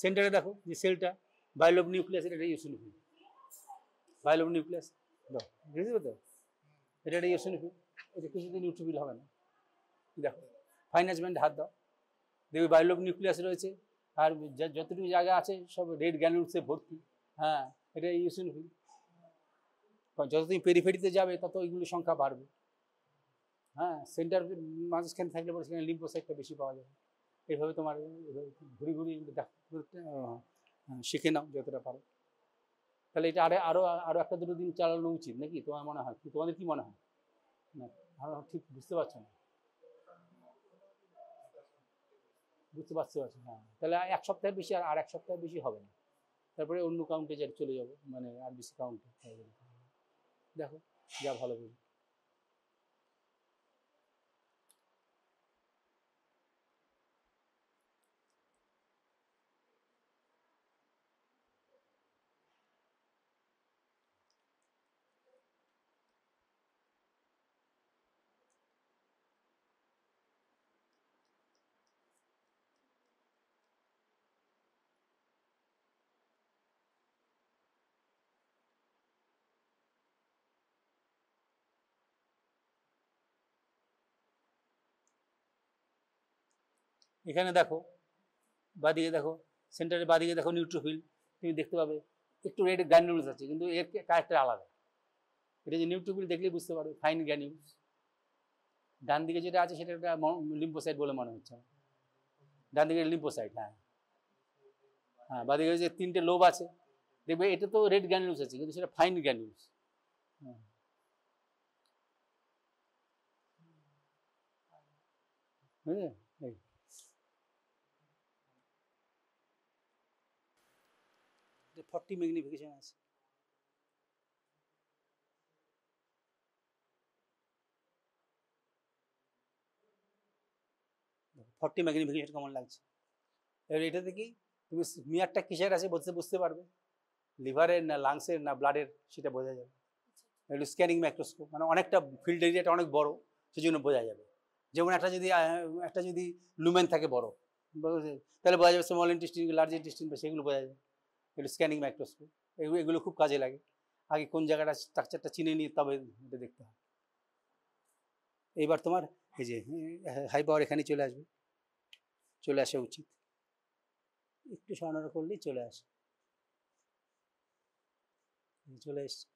সেন্টারে দেখো যে সেলটা বাইলোব নিউক্লিয়াস, এটা ইওসিনোফিল। বাইলোব নিউক্লিয়াস দাও, বুঝতে তো, এটা ইওসিনোফিল, এটা কিছুতে নিউট্রোফিল হবে না। দেখো ফাইন অ্যাডজাস্টমেন্টে হাত দাও, দেখবে বাইলোব নিউক্লিয়াস রয়েছে, আর যতটুকু জায়গা আছে সব রেড গ্র্যানুলসে ভর্তি। হ্যাঁ, এটা ইওসিনোফিল। যত তুমি পেরিফেরিতে যাবে তত ওইগুলির সংখ্যা বাড়বে। হ্যাঁ, সেন্টার মাঝখানে থাকলে পরে সেখানে লিম্ফোসাইটটা বেশি পাওয়া যাবে। এইভাবে তোমার ঘুরি ঘুরি শিখে নাও যতটা পারো। তাহলে এটা আরো আরো একটা দুটো দিন চালানো উচিত নাকি তোমার মনে হয়? তোমাদের কি মনে হয়? না, ঠিক বুঝতে পারছো না, বুঝতে পারছো? হ্যাঁ, তাহলে 1 সপ্তাহের বেশি আর 1 সপ্তাহের বেশি হবে না, তারপরে অন্য কাউন্টে চলে যাবো, মানে আর বেশি কাউন্টে। দেখো যা ভালো বুঝি। এখানে দেখো, বাদিকে দেখো, সেন্টারের বাদিকে দেখো নিউট্রোফিল, তুমি দেখতে পাবে একটু রেড গ্র্যানিউলস আছে, কিন্তু এর ক্যারেক্টার আলাদা। এটা যে নিউট্রোফিল দেখলেই বুঝতে পারবে, ফাইন গ্র্যানিউলস। ডান দিকে যেটা আছে সেটা একটা লিম্ফোসাইট বলে মনে হচ্ছে আমার। ডান দিকে লিম্ফোসাইট, হ্যাঁ হ্যাঁ। বাদিকে যে 3টে লোব আছে দেখবে, এটা তো রেড গ্র্যানিউলস আছে, কিন্তু সেটা ফাইন গ্র্যানিউলস। হ্যাঁ, বুঝলে? 40 ম্যাগনিফিকেশন আছে। ফর্টি ম্যাগনিফিকেশন কেমন লাগছে? এবার এটাতে কি তুমি মিয়ারটা কিসের আছে বুঝতে পারবে, লিভারের না লাংসের না ব্লাডের, সেটা বোঝা যাবে। একটু স্ক্যানিং মাইক্রোস্কোপ, মানে অনেকটা ফিল্ড এরিয়াটা অনেক বড়, সেই জন্য বোঝা যাবে। যেমন একটা যদি লুমেন থাকে বড়, তাহলে বোঝা যাবে স্মল ইন্টেস্টিন, লার্জ ইন্টেস্টিন, বা সেগুলো বোঝা যাবে। একটু স্ক্যানিং মাইক্রোস্কোপ, এগুলো খুব কাজে লাগে। আগে কোন জায়গাটা স্ট্রাকচারটা চিনে নিয়ে তবে এটা দেখতে হয়। এইবার তোমার এই যে হাই পাওয়ার এখানে চলে আসা উচিত, একটু সরানো করলেই চলে আসে, চলে এসছে।